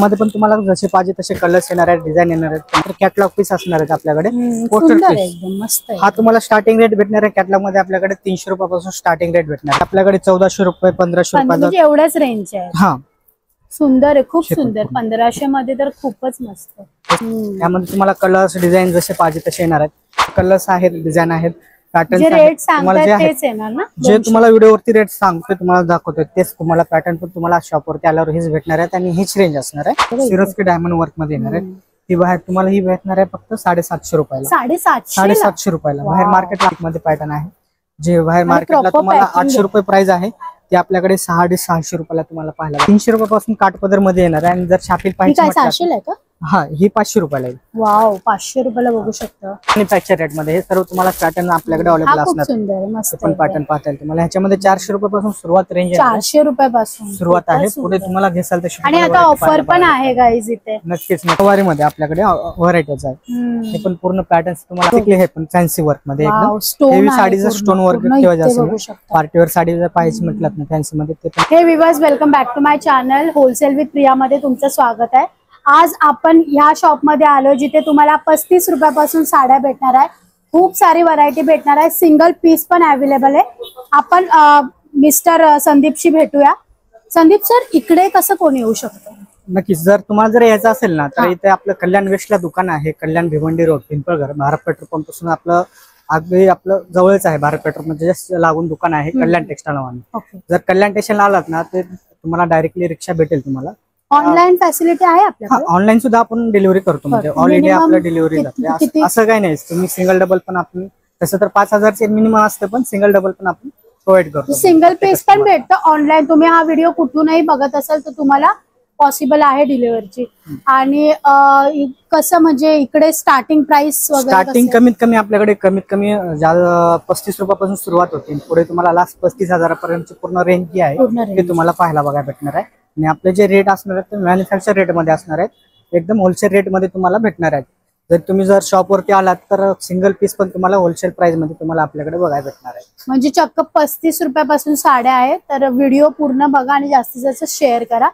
मध्ये पण तुम्हाला जसे पाहिजे तसे कलर्स येणार आहेत, डिझाईन येणार आहेत, कॅटलॉग पीस असणार आहेत आपल्याकडे. हा तुम्हाला स्टार्टिंग रेट भेटणार आहे कॅटलॉग मध्ये आपल्याकडे 300 रुपयापासून स्टार्टिंग रेट भेटणार आहे. आपल्याकडे 1400 रुपये 1500 रुपये एवढ्याच रेंज आहे. हा सुंदर आहे, खूप सुंदर. 1500 मध्ये तर खूपच मस्त. त्यामध्ये तुम्हाला कलर्स डिझाईन जसे पाहिजे तसे येणार आहेत. कलर्स आहेत, डिझाईन आहेत, पॅटर्न जे तुम्हाला व्हिडिओवरती रेट सांगतो तुम्हाला दाखवतोय तेच तुम्हाला पॅटर्न पण तुम्हाला शॉपवरती आल्यावर हेच भेटणार आहेत आणि हीच रेंज असणार आहे. सिरोस्की डायमंड वर्क मध्ये येणार आहे. ती बाहेर तुम्हाला ही भेटणार आहे फक्त 750 रुपयाला. 750 रुपयाला. बाहेर मार्केट मध्ये पॅटर्न आहे जे बाहेर मार्केटला तुम्हाला 800 रुपये प्राइस आहे ते आपल्याकडे 650 रुपयाला तुम्हाला पाहायला. 300 रुपयापासून काठपदर मध्ये येणार आहे आणि जर छापील पाहिजे हा ही 500 रुपयाला आहे. वाव, 500 रुपयाला बघू शकता. आणि पॅक्चर रेट मध्ये हे सर्व तुम्हाला पॅटर्न आपल्याकडे अवेलेबल असणार. पण पॅटर्न पाहता येईल तुम्हाला. ह्याच्यामध्ये 400 रुपयापासून सुरुवात रेंज आहे. 400 रुपयापासून सुरुवात आहे. पुढे तुम्हाला घेसाल तशी आणि आता ऑफर पण आहे गाईज इथे. नक्कीच नऊवारी मध्ये आपल्याकडे व्हरायटीज आहे. हे पण पूर्ण पॅटर्न तुम्हाला हे पण फॅन्सी वर्क मध्ये एकदम हेवी साडीचं स्टोन वर्क ठेवायचं असेल, पार्टीवर साडी जर पाहिजे म्हटलं ना फॅन्सी मध्ये ते पण. Hey viewers, welcome back to my channel wholesale with Priya मध्ये तुमचं स्वागत आहे. आज आपण ह्या शॉप मध्ये आलो जिथे तुम्हाला 35 रुपयापासून साड्या भेटणार आहे. खूप सारी व्हरायटी भेटणार आहे. सिंगल पीस पण अवेलेबल आहे. आपण मिस्टर संदीपशी भेटूया. संदीप सर, इकडे कसं कोण येऊ शकतो? नक्कीच. जर तुम्हाला जर यायचं असेल ना तर इथे आपलं कल्याण वेस्टला दुकान आहे. Kalyan Bhiwandi road, Pimpalghar, Bharat petrol pump पासून आपलं अगदी आपलं जवळच आहे. भारत पेट्रोल म्हणजे जस्ट लागून दुकान आहे कल्याण टेक्सटाईल नावाने. जर कल्याण टेक्सटाईल आलात ना ते तुम्हाला डायरेक्टली रिक्षा भेटेल तुम्हाला. ऑनलाईन फॅसिलिटी आहे आपल्याकडे? ऑनलाईन सुद्धा आपण डिलिव्हरी करतो. म्हणजे ऑल इंडिया आपलं डिलिव्हरी जाते. असं काही नाही. तुम्ही सिंगल डबल पण आपण तसं तर 5000 मिनिमम असतं पण सिंगल डबल पण आपण प्रोव्हाइड करतो. सिंगल पीस पण भेटतं ऑनलाईन. तुम्ही हा व्हिडिओ कुठूनही बघत असाल तर तुम्हाला पॉसिबल आहे डिलिव्हरीची. आणि कसं म्हणजे इकडे स्टार्टिंग प्राइस वगैरे स्टार्टिंग कमीत कमी आपल्याकडे कमीत कमी 35 रुपयापासून सुरुवात होते. पुढे तुम्हाला लास्ट 35,000 पर्यंत पूर्ण रेंज जी आहे ते तुम्हाला पाहायला बघायला भेटणार आहे. आणि आपले जे रेट असणार आहेत ते मॅन्युफॅक्चर रेट मध्ये असणार आहेत. एकदम होलसेल रेट मध्ये तुम्हाला भेटणार आहेत. जर तुम्ही जर शॉपवरती आलात तर सिंगल पीस पण तुम्हाला होलसेल प्राइस मध्ये तुम्हाला आपल्याकडे बघायला भेटणार आहे. म्हणजे चक्क 35 रुपयापासून साड्या आहेत. तर व्हिडिओ पूर्ण बघा आणि जास्तीत जास्त शेअर करा.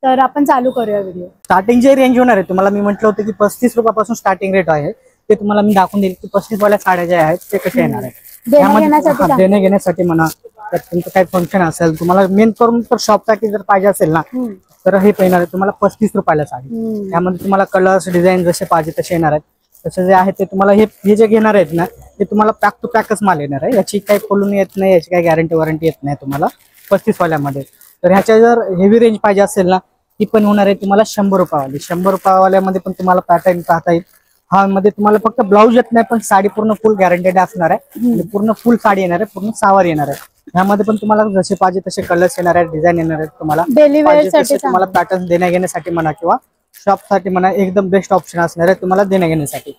तर आपण चालू करूया व्हिडिओ. स्टार्टिंग जे रेंज होणार आहे तुम्हाला मी म्हटलं होतं की 35 रुपयापासून स्टार्टिंग रेट आहे ते तुम्हाला मी दाखवून देईल की 35 वाल्या साड्या ज्या आहेत ते कसे येणार आहेत. देणे घेण्यासाठी म्हणा तर तुमचं काही फंक्शन असेल तुम्हाला मेन करून तर शॉपसाठी जर पाहिजे असेल ना तर हे येणार आहे तुम्हाला 35 रुपयाला साडी. त्यामध्ये तुम्हाला कलर्स डिझाईन जसे पाहिजे तसे येणार आहेत. तसे जे आहे ते तुम्हाला हे जे घेणार आहेत ना ते तुम्हाला पॅक टू पॅकच माल येणार आहे. याची काही खोलून येत नाही, याची काही गॅरंटी वॉरंटी येत नाही तुम्हाला 35 वाल्यामध्ये. तर ह्याच्या जर हेवी रेंज पाहिजे असेल ना ती पण होणार आहे तुम्हाला 100 रुपयावाली. 100 रुपयावाल्यामध्ये पण तुम्हाला पॅटर्न पाहता येईल. हा मध्ये तुम्हाला फक्त ब्लाऊज येत नाही पण साडी पूर्ण फुल गॅरंटेड असणार आहे. आणि पूर्ण फुल साडी येणार आहे, पूर्ण सावर येणार आहे. ह्यामध्ये पण तुम्हाला जसे पाहिजे तसे कलर्स येणार आहेत, डिझाईन येणार आहेत. तुम्हाला तुम्हाला पॅटर्न देण्या घेण्यासाठी म्हणा किंवा शॉप साठी म्हणा एकदम बेस्ट ऑप्शन असणार आहे तुम्हाला देण्या घेण्यासाठी.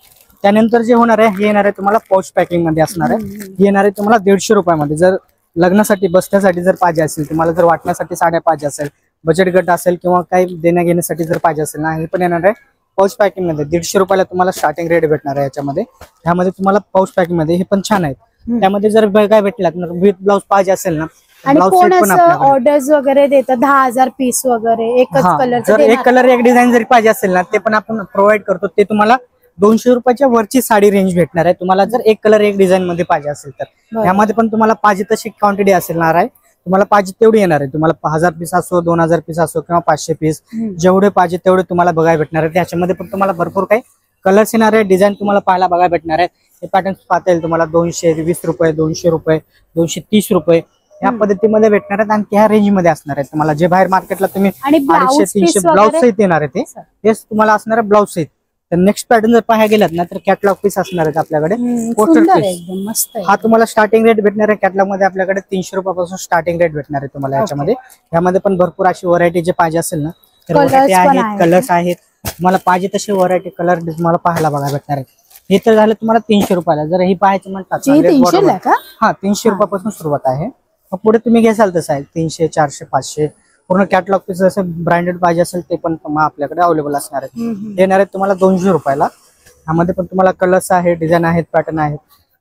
त्यानंतर जे होणार आहे हे येणार आहे तुम्हाला पाऊच पॅकिंग मध्ये असणार आहे. हे येणार आहे तुम्हाला 150 रुपयामध्ये. जर लग्नासाठी बसण्यासाठी जर पाहिजे असेल, तुम्हाला जर वाटण्यासाठी साड्या पाहिजे असेल, बजेट गट असेल किंवा काही देण्या घेण्यासाठी जर पाहिजे असेल ना हे पण येणार आहे पाऊच पॅकिंग मध्ये. 150 रुपयाला तुम्हाला स्टार्टिंग रेट भेटणार आहे याच्यामध्ये. ह्यामध्ये तुम्हाला पाऊच पॅकिंग मध्ये हे पण छान आहेत. त्यामध्ये जर काय भेटलात विथ ब्लाऊज पाहिजे असेल ना ऑर्डर्स वगैरे देतात 10,000 पीस वगैरे एकच कलर. जर एक कलर एक डिझाईन जरी पाहिजे असेल ना ते पण आपण प्रोव्हाइड करतो. ते तुम्हाला 200 रुपयाच्या वरची साडी रेंज भेटणार आहे तुम्हाला जर एक कलर एक डिझाईन मध्ये पाहिजे असेल तर. यामध्ये पण तुम्हाला पाहिजे तशी क्वांटिटी असणार आहे. तुम्हाला पाहिजे तेवढी येणार आहे. तुम्हाला 1000 पीस असो, 2000 पीस असो किंवा 500 पीस जेवढे पाहिजे तेवढे तुम्हाला बघायला भेटणार आहे. त्याच्यामध्ये पण तुम्हाला भरपूर काही कलर्स येणार आहे, डिझाईन तुम्हाला पाहायला बघायला भेटणार आहे. हे पॅटर्न पाहता येईल तुम्हाला 220 रुपये, 200 रुपये, 230 रुपये या पद्धतीमध्ये भेटणार आहेत. आणि त्या रेंज मध्ये असणार आहे तुम्हाला. जे बाहेर मार्केटला तुम्ही 250-300 ब्लाउज सहित येणार आहे तेच तुम्हाला असणार आहे ब्लाउज सहित. तर नेक्स्ट पॅटर्न जर पाहायला गेलात ना तर कॅटलॉग पीस असणार आहेत आपल्याकडे. पोस्टर पीस हा तुम्हाला स्टार्टिंग रेट भेटणार आहे कॅटलॉग मध्ये आपल्याकडे 300 रुपयापासून स्टार्टिंग रेट भेटणार आहे तुम्हाला याच्यामध्ये. यामध्ये पण भरपूर अशी व्हरायटी जे पाहिजे असेल ना तर व्हरायटी आहेत, कलर्स आहेत. तुम्हाला पाहिजे तसे व्हरायटी कलर तुम्हाला पाहायला बघायला भेटणार आहे. हे तर झालं तुम्हाला 300 रुपयाला. जर ही पाहायचं म्हणतात हा 300 रुपयापासून सुरुवात आहे. पुढे तुम्ही घ्याल तसं आहे 300, 400, 500 पूर्ण कॅटलॉग पीस जसं ब्रँडेड पाहिजे असेल ते पण आपल्याकडे अवेलेबल असणार आहे. येणार आहेत तुम्हाला 200 रुपयाला. ह्यामध्ये पण तुम्हाला कलर्स आहेत, डिझाईन आहेत, पॅटर्न आहेत.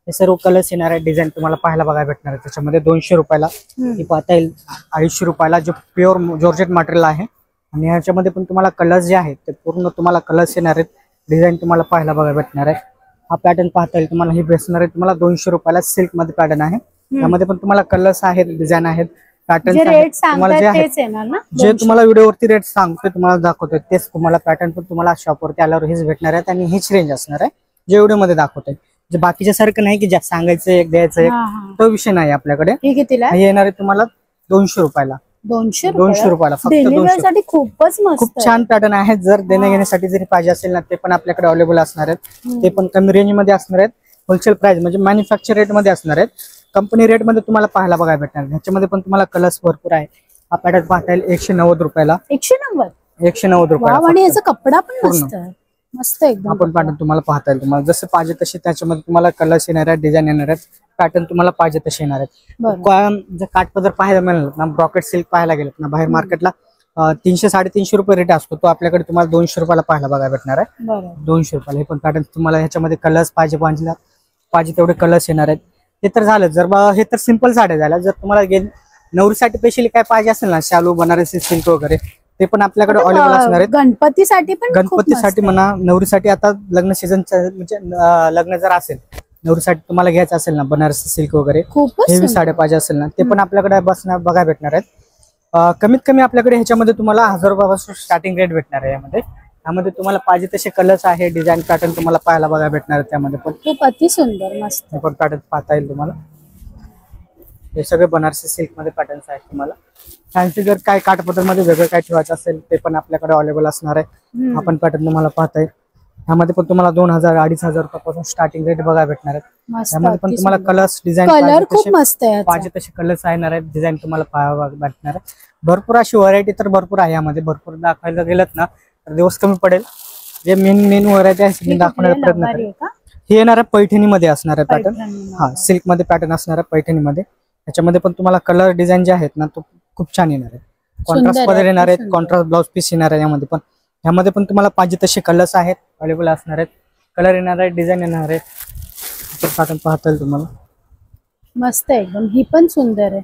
हे सर्व कलर्स येणार आहेत, डिझाईन तुम्हाला पाहायला बघायला भेटणार आहे. त्याच्यामध्ये 200 रुपयाला ही पाहता येईल. 250 रुपयाला जो प्युअर जॉर्जेट मटेरियल आहे आणि ह्याच्यामध्ये पण तुम्हाला कलर्स जे आहेत ते पूर्ण तुम्हाला कलर्स येणार आहेत. डिझाईन तुम्हाला पाहायला बघायला भेटणार आहे. हा पॅटर्न पाहता येईल तुम्हाला. ही भेटणार आहे तुम्हाला 200 रुपयाला. सिल्क मध्ये पॅटर्न आहे. त्यामध्ये पण तुम्हाला कलर्स आहेत, डिझाईन आहेत, पॅटर्न तुम्हाला जे आहेत जे तुम्हाला व्हिडिओवरती रेट सांगतोय तुम्हाला दाखवतोय तेच तुम्हाला पॅटर्न पण तुम्हाला शॉपवरती आल्यावर हेच भेटणार आहेत आणि हीच रेंज असणार आहे जे व्हिडिओ मध्ये दाखवतोय. जे बाकीच्या सारखं नाही की ज्या सांगायचं एक द्यायचं एक, तो विषय नाही आपल्याकडे. हे येणार आहे तुम्हाला 200 रुपयाला. 200 रुपयाला फक्त 200. खूपच मस्त, खूप छान पॅटर्न आहेत. जर देण्या घेण्यासाठी जरी पाहिजे असेल ना ते पण आपल्याकडे अवेलेबल असणार आहेत. ते पण कमी रेंज मध्ये असणार आहेत. होलसेल प्राइस म्हणजे मॅन्युफॅक्चर रेट मध्ये असणार आहेत. कंपनी रेट मध्ये तुम्हाला पाहायला बघायला भेटणार. ह्याच्यामध्ये पण तुम्हाला कलर्स भरपूर आहे. हा पॅटर्न पाहता येईल 190 रुपयाला. 190 रुपयाला. आणि याचा कपडा पण मस्त आहे, मस्त एकदम. आपण पॅटर्न तुम्हाला पाहता येईल. तुम्हाला जसं पाहिजे तसे त्याच्यामध्ये तुम्हाला कलर्स येणार आहेत, डिझाईन येणार आहेत, पॅटर्न तुम्हाला पाहिजे तसे येणार आहेत. जर काठपदर पाहायला मिळालं ना, ब्रॉकेट सिल्क पाहायला गेलं ना बाहेर मार्केटला 300-350 रुपये रेट असतो, तो आपल्याकडे तुम्हाला 200 रुपयाला पाहायला बघायला भेटणार आहे. 200 रुपयाला. हे पण पॅटर्न तुम्हाला ह्याच्यामध्ये कलर्स पाहिजे तेवढे कलर्स येणार आहेत. ते तर झालं. जर हे तर सिंपल साड्या झाल्या. जर तुम्हाला नवरीसाठी स्पेशली काय पाहिजे असेल ना, शालू, बनारसी सिल्क वगैरे, ते पण आपल्याकडे अवेलेबल असणार आहेत. गणपतीसाठी म्हणा, नवरीसाठी आता लग्न सीझन म्हणजे लग्न जर असेल, नवरीसाठी तुम्हाला घ्यायचं असेल ना बनारसी सिल्क वगैरे, हेवी साड्या पाहिजे असेल ना, ते पण आपल्याकडे बघायला भेटणार आहेत. कमीत कमी आपल्याकडे ह्याच्यामध्ये तुम्हाला 1000 रुपयापासून स्टार्टिंग रेट भेटणार आहे. यामध्ये तुम्हाला पाहिजे तसे कलर्स आहे, डिझाईन पॅटर्न तुम्हाला पाहायला बघायला भेटणार आहे. त्यामध्ये पण खूप अति सुंदर मस्त पण पॅटर्न पाहता येईल तुम्हाला. हे सगळे बनारसी सिल्क मध्ये पॅटर्न्स आहेत. तुम्हाला फॅन्सी जर काय काठपदर मध्ये वेगळं काय ठेवायचं असेल ते पण आपल्याकडे अवेलेबल असणार आहे. आपण पॅटर्न तुम्हाला पाहता येईल. ह्यामध्ये पण तुम्हाला 2000-2500 रुपयापासून स्टार्टिंग रेट बघायला भेटणार आहेत. त्यामध्ये पण तुम्हाला कलर्स, डिझाईन पाहिजे तसे कलर्स येणार आहेत, डिझाईन तुम्हाला पाहायला भेटणार आहे. भरपूर अशी व्हरायटी तर भरपूर आहे. यामध्ये भरपूर दाखवायला गेलं ना तर दिवस कमी पडेल. जे मेन व्हरायटी आहे मी दाखवण्याचा प्रयत्न करेन. हे येणार आहे पैठणी मध्ये असणार आहे पॅटर्न. हा, सिल्क मध्ये पॅटर्न असणार आहे पैठणी मध्ये. त्याच्यामध्ये पण तुम्हाला कलर डिझाईन जे आहेत ना तो खूप छान येणार आहे. कॉन्ट्रास्ट मध्ये येणार आहेत, कॉन्ट्रास्ट ब्लाउज पीस येणार आहे. यामध्ये पण तुम्हाला पाहिजे तसे कलर्स आहेत, अवेलेबल असणार आहेत. कलर येणार आहे, डिझाईन येणार आहे. पॅटर्न पाहता येईल तुम्हाला. मस्त एकदम. ही पण सुंदर आहे.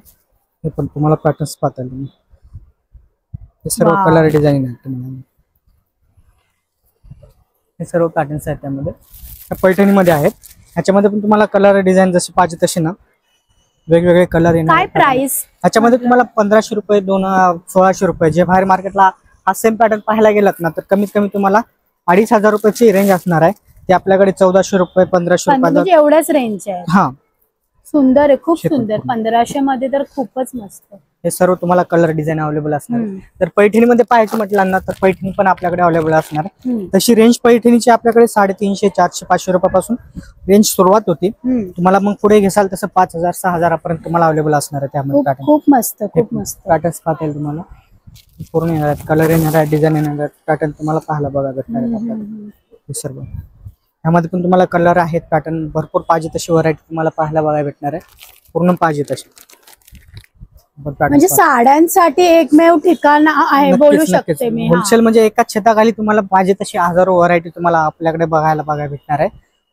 हे पण तुम्हाला पॅटर्न्स पाहता येईल. हे सर्व कलर डिझाईन आहेत तुम्हाला. हे सर्व पॅटर्न्स आहेत त्यामध्ये. पैठणी मध्ये आहेत. ह्याच्यामध्ये पण तुम्हाला कलर डिझाईन जसे पाहिजे तसे ना वेगवेगळे कलर येणार. काय प्राइस? ह्याच्यामध्ये तुम्हाला 1500 रुपये, 1600 रुपये. जे बाहेर मार्केटला हा सेम पॅटर्न पाहायला गेलात ना तर कमीत कमी तुम्हाला 2500 रुपयाची रेंज असणार आहे. ते आपल्याकडे 1400 रुपये, 1500 रुपये एवढ्याच रेंज आहे. हा, सुंदर आहे, खूप सुंदर. 1500 मध्ये तर खूपच मस्त. हे सर्व तुम्हाला कलर डिझाईन अवेलेबल असणार. तर पैठणीमध्ये पाहायचं म्हटलं ना तर पैठणी पण आपल्याकडे अवेलेबल असणार. तशी रेंज पैठणीची आपल्याकडे 350, 400, 500 रुपयापासून रेंज सुरुवात होती. तुम्हाला मग पुढे घेसाल तसं 5000, 6000 पर्यंत तुम्हाला अवेलेबल असणार आहे. त्यामध्ये पॅटर्न खूप मस्त, खूप मस्त पॅटर्न्स पाहता येईल तुम्हाला. पूर्ण येणार आहेत, कलर येणार आहे, डिझाईन येणार आहेत, पॅटर्न तुम्हाला पाहायला बघा भेटणार आहेत आपल्याकडे. हे सर्व यामध्ये पण तुम्हाला कलर आहेत, पॅटर्न भरपूर पाहिजे तशी व्हरायटी तुम्हाला पाहायला बघायला भेटणार आहे. पूर्ण पाहिजे तशी. म्हणजे साड्यांसाठी एकमेव ठिकाण आहे बोलू शकते मी. होलसेल म्हणजे एकाच छताखाली तुम्हाला पाहिजे तशी हजारो व्हरायटी तुम्हाला आपल्याकडे बघायला भेटणार आहे.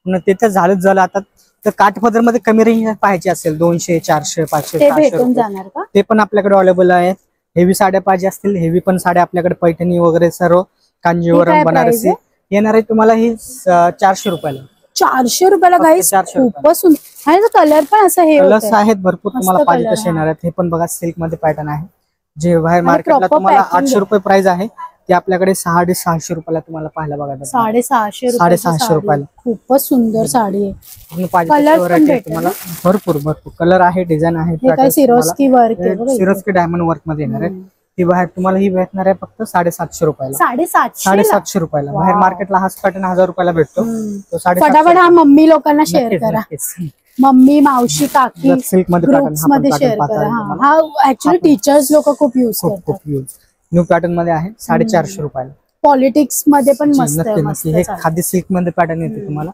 पण ते तर झालं आता तर काठपदर मध्ये कमी रेंज पाहिजे असेल 200, 400, 500, 600 ते पण आपल्याकडे अवेलेबल आहेत. हेवी साड्या पाहिजे असतील, हेवी पण साड्या आपल्याकडे पैठणी वगैरे सर्व कांजीवरम, बनारसी येणार आहे तुम्हाला. ही 400 रुपयाला. 400 रुपयाला गाईस, खूपच सुंदर. आणि कलर पण असं हे कलर्स आहेत भरपूर तुम्हाला पाहिजे तसे येणार आहेत. हे पण बघा सिल्क मध्ये पॅटर्न आहे. जे बाहेर मार्केटला तुम्हाला 800 रुपये प्राइस आहे ते आपल्याकडे 650 रुपयाला तुम्हाला पाहायला बघायला. 650 रुपयाला. खूपच सुंदर साडी आहे. तुम्हाला भरपूर कलर आहे, डिझाईन आहे. Swarovski work, Swarovski diamond work मध्ये येणार आहे. ती बाहेर तुम्हाला ही भेटणार आहे फक्त 750 रुपयाला. 750 रुपयाला. बाहेर मार्केटला हाच पॅटर्न 1000 रुपयाला भेटतो. तो 750. फटाफट हा मम्मी लोकांना शेअर करा. मम्मी, मावशी, काकी सिल्क मध्ये शेअर करा. हा ऍक्च्युअली टीचर्स लोक खूप युज करतात. न्यू पॅटर्न मध्ये आहे 450 रुपयाला. पॉलिटिक्स मध्ये पण मस्त. हे खादी सिल्क मध्ये पॅटर्न येते तुम्हाला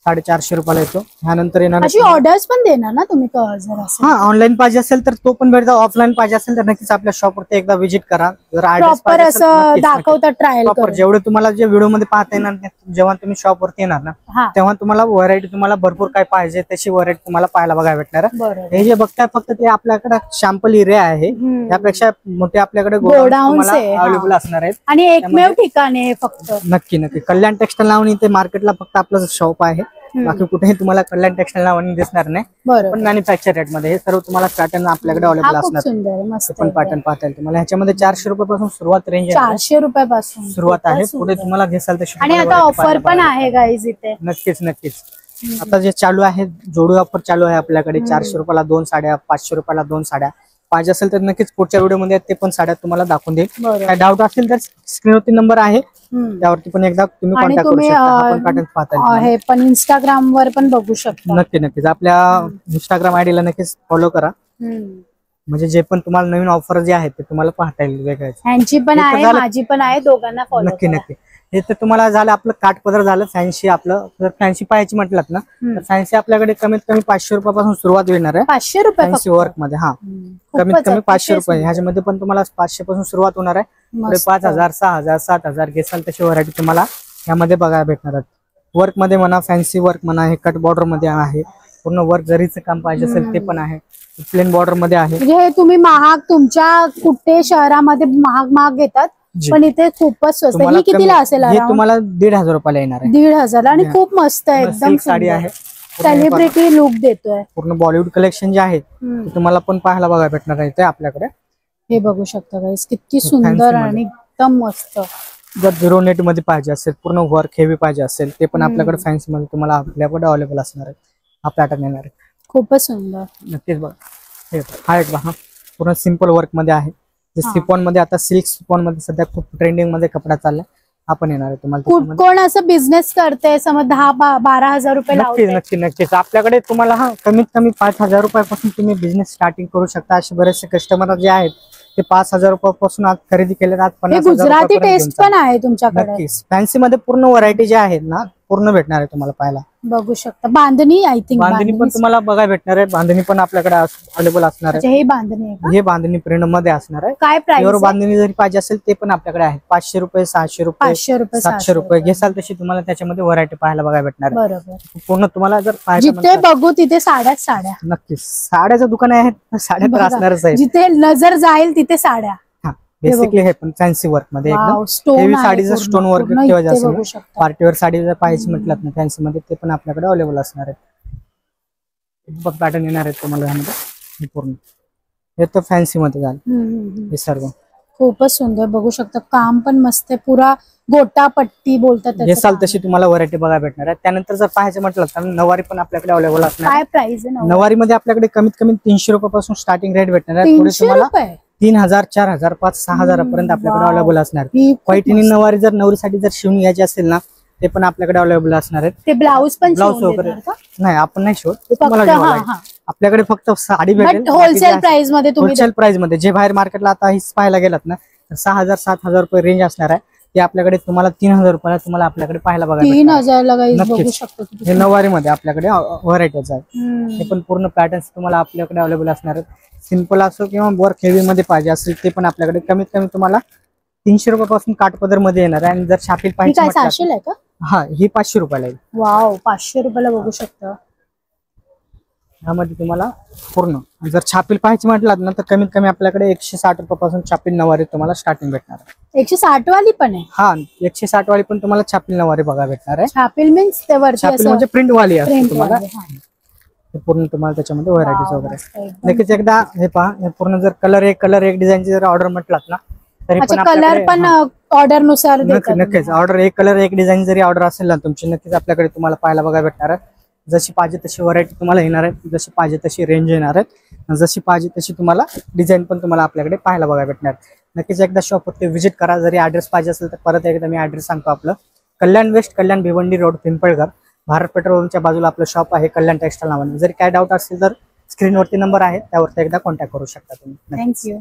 450 रुपयाला येतो. ह्यानंतर येणार अशी ऑर्डर्स पण देणार ना तुम्ही जर असेल? हा, ऑनलाईन पाहिजे असेल तर तो पण भेटतो, ऑफलाईन पाहिजे असेल तर नक्कीच आपल्या शॉपवरती एकदा व्हिजिट करा. जर प्रॉपर असं दाखवतात ट्रायल प्रॉपर जेवढे तुम्हाला जे व्हिडिओ मध्ये पाहता येणार जेव्हा तुम्ही शॉपवरती येणार ना तेव्हा तुम्हाला व्हरायटी तुम्हाला भरपूर काय पाहिजे तशी व्हरायटी तुम्हाला पाहायला बघायला भेटणार. हे जे बघताय फक्त ते आपल्याकडे सॅम्पल एरिया आहे, त्यापेक्षा मोठे आपल्याकडे गोडाऊन अवेलेबल असणार आहेत आणि एकमेव ठिकाण आहे फक्त. नक्की नक्की कल्याण टेक्सटाईल नावाने इथे मार्केटला फक्त आपलं शॉप आहे. बाकी कुठेही तुम्हाला कल्याण टेक्सटाईल नावाने दिसणार नाही, पण मॅन्युफॅक्चर रेट मध्ये हे सर्व तुम्हाला पॅटर्न आपल्याकडे अवेलेबल असणार. पण पॅटर्न पाहता येईल तुम्हाला. ह्याच्यामध्ये 400 रुपयापासून सुरुवात रेंज 400 रुपयापासून सुरुवात आहे. पुढे तुम्हाला घेसाल तशी आणि आता ऑफर पण आहे गाईज इथे. नक्कीच नक्कीच आता जे चालू आहे जोडी ऑफर चालू आहे आपल्याकडे. 400 रुपयाला 2 साड्या, 500 रुपयाला 2 साड्या. पाहिजे असेल तर नक्कीच पुढच्या व्हिडिओ ते पण साड्या तुम्हाला दाखवून देईल. काय डाऊट असेल तर स्क्रीनवरती नंबर आहे, त्यावरती पण एकदा तुम्ही कॉन्टॅक्ट करू शकता. पॅटर्न पाहता हे पण इंस्टाग्राम वर पण बघू शकता. नक्की नक्कीच आपल्या इंस्टाग्राम आयडीला नक्कीच फॉलो करा, म्हणजे जे पण तुम्हाला नवीन ऑफर जे आहेत ते तुम्हाला पाहता येईल. वेगळ्याच ह्यांची पण आहे, माझी पण आहे, दोघांना फॉलो. नक्की नक्की. हे तर तुम्हाला झालं आपलं काठपदर झालं फॅन्सी. आपलं जर फॅन्सी पाहायची म्हटलं ना तर फॅन्सी आपल्याकडे कमीत कमी 500 रुपयापासून सुरुवात होणार आहे. 500 रुपये फॅन्सी वर्क मध्ये. हा, कमीत कमी 500 रुपये. ह्याच्यामध्ये पण तुम्हाला 500 पासून सुरुवात होणार आहे. पुढे 5000, 6000, 7000 घेसाल तशी व्हरायटी तुम्हाला यामध्ये बघायला भेटणार आहे. वर्क मध्ये म्हणा, फॅन्सी वर्क म्हणा, हे कट बॉर्डर मध्ये आहे. पूर्ण वर्क जरीचं काम पाहिजे असेल ते पण आहे. प्लेन बॉर्डर मध्ये आहे. म्हणजे तुम्ही महाग तुमच्या कुठे शहरामध्ये महाग घेतात, पण इथे खूपच स्वस्त. ही कितीला असेल? हे तुम्हाला 1500 रुपयाला येणार आहे. 1500 आणि खूप मस्त आहे, एकदम साडी आहे. सेलिब्रिटी लुक देतोय. पूर्ण बॉलिवूड कलेक्शन जे आहे ते तुम्हाला पण पाहायला बघायला भेटणार आहे आपल्याकडे. हे बघू शकता गाईस, किती सुंदर आणि एकदम मस्त. जर 0 नेट मध्ये पाहिजे असेल, पूर्ण वर्क हेवी पाहिजे असेल ते पण आपल्याकडे फॅन्सी मध्ये तुम्हाला आपल्याकडे अवेलेबल असणार आहे. हा पॅटर्न येणार आहे. खूपच सुंदर. नक्कीच बघा. हा एक बघा पूर्ण सिंपल वर्क मध्ये आहे. सिफॉन मध्ये आता सिल्क सिफॉन मध्ये सध्या खूप ट्रेंडिंग मध्ये कपडा चाललाय. आपण येणार आहे तुम्हाला. कोण असं बिझनेस करते समज 10-12 रुपये नक्कीच नक्की नक्कीच आपल्याकडे तुम्हाला हा कमीत कमी 5000 रुपयापासून तुम्ही बिझनेस स्टार्टिंग करू शकता. असे बरेचसे कस्टमर जे आहेत ते 5000 रुपयापासून आज खरेदी केले, आज 50,000 गुजराती टेस्ट पण आहे तुमच्याकडे. नक्कीच फॅन्सी मध्ये पूर्ण व्हरायटी जे आहेत ना पूर्ण भेटणार आहे तुम्हाला पाहायला. बघू शकता. बांधणी आय थिंक बांधणी पण तुम्हाला बघायला भेटणार आहे. बांधणी पण आपल्याकडे अवेलेबल असणार आहे. हे बांधणी आहे, हे बांधणी प्रिंट मध्ये असणार आहे. काय प्राइस? बांधणी जरी पाहिजे असेल ते पण आपल्याकडे आहे. 500 रुपये, 600 रुपये, 700 रुपये घेसाल तशी तुम्हाला त्याच्यामध्ये व्हरायटी पाहायला बघायला भेटणार आहे. बरोबर. पूर्ण तुम्हाला जर जिथे बघू तिथे साड्या. नक्कीच साड्याचं दुकान आहे, साड्या तर असणारच आहे. जिथे नजर जाईल तिथे साड्या. बेसिकली हे पण फॅन्सी वर्क मध्ये एकदम हेवी साडीचं स्टोन वर्क ठेवायचं असेल, पार्टीवर साडी जर पाहिजे म्हटलं ना फॅन्सी मध्ये ते पण आपल्याकडे अवेलेबल असणार आहे. पॅटर्न येणार आहेत तुम्हाला ह्यामध्ये पूर्ण. हे तर फॅन्सी मध्ये झालं हे सर्व. खूपच सुंदर. बघू शकता काम पण मस्त आहे. पुरा गोटा पट्टी बोलतात. घेसाल तशी तुम्हाला व्हरायटी बघायला भेटणार आहे. त्यानंतर जर पाहायचं म्हटलं तर नवारी पण आपल्याकडे अवेलेबल असणार. काय प्राइस आहे नवारी मध्ये? आपल्याकडे कमीत कमी 300 रुपयापासून स्टार्टिंग रेट भेटणार आहे. पुढे तुम्हाला 3000, 4000, 5000, 6000 पर्यंत आपल्याकडे अवेलेबल असणार. पैठणी नवारी जर नवरीसाठी जर शिवून घ्यायची असेल ना ते पण आपल्याकडे अवेलेबल असणार आहेत. ते ब्लाऊज वगैरे नाही आपण नाही शिवत, तुम्हाला आपल्याकडे फक्त साडी भेटेल होलसेल प्राइस मध्ये. होलसेल प्राइस मध्ये जे बाहेर मार्केटला आता ही पाहायला गेलात ना तर 6000, 7000 रुपये रेंज असणार आहे. ते आपल्याकडे तुम्हाला 3000 रुपयाला तुम्हाला आपल्याकडे पाहायला बघायला 3000 बघू शकतो. हे नवारी मध्ये आपल्याकडे व्हरायटीज आहे. हे पण पूर्ण पॅटर्न्स तुम्हाला आपल्याकडे अवेलेबल असणार आहेत. सिंपल असो किंवा वर्क हेवी मध्ये पाहिजे असेल ते पण आपल्याकडे कमीत कमी तुम्हाला 300 रुपयापासून काठपदर मध्ये येणार आहे. आणि जर छापील पाहिजे हा ही 500 रुपयाला येईल. वाव, 500 रुपयाला बघू शकता. ह्यामध्ये तुम्हाला पूर्ण जर छापील पाहायची म्हटलं ना तर कमीत कमी आपल्याकडे 160 रुपयापासून छापील नवारी तुम्हाला स्टार्टिंग भेटणार आहे. 160 वाली पण आहे? हा, 160 वाली पण तुम्हाला छापील नवारी बघायला भेटणार आहे. छापील मीन्स ते वरती म्हणजे प्रिंट वाली असते तुम्हाला. पूर्ण तुम्हाला त्याच्यामध्ये व्हरायटीज वगैरे. नक्कीच एकदा हे पहा. हे पूर्ण जर कलर एक डिझाईनची जर ऑर्डर म्हटलात ना तरी पण कलर पण ऑर्डर नुसार नक्कीच. ऑर्डर एक कलर एक डिझाईन जरी ऑर्डर असेल ना तुमची नक्कीच आपल्याकडे तुम्हाला पाहायला बघायला भेटणार आहे. जशी पाहिजे तशी व्हरायटी तुम्हाला येणार आहे, जशी पाहिजे तशी रेंज येणार आहे, जशी पाहिजे तशी तुम्हाला डिझाईन पण तुम्हाला आपल्याकडे पाहायला बघायला भेटणार. नक्कीच एकदा शॉपवरती व्हिजिट करा. जरी ऍड्रेस पाहिजे असेल तर परत एकदा मी ऍड्रेस सांगतो. आपलं कल्याण वेस्ट, कल्याण भिवंडी रोड, पिंपळघर, भारत पेट्रोलच्या बाजूला आपलं शॉप आहे कल्याण टेक्सटाईल नावाने. जरी काय डाऊट असेल तर स्क्रीनवरती नंबर आहे त्यावरती एकदा कॉन्टॅक्ट करू शकता तुम्ही. थँक्यू.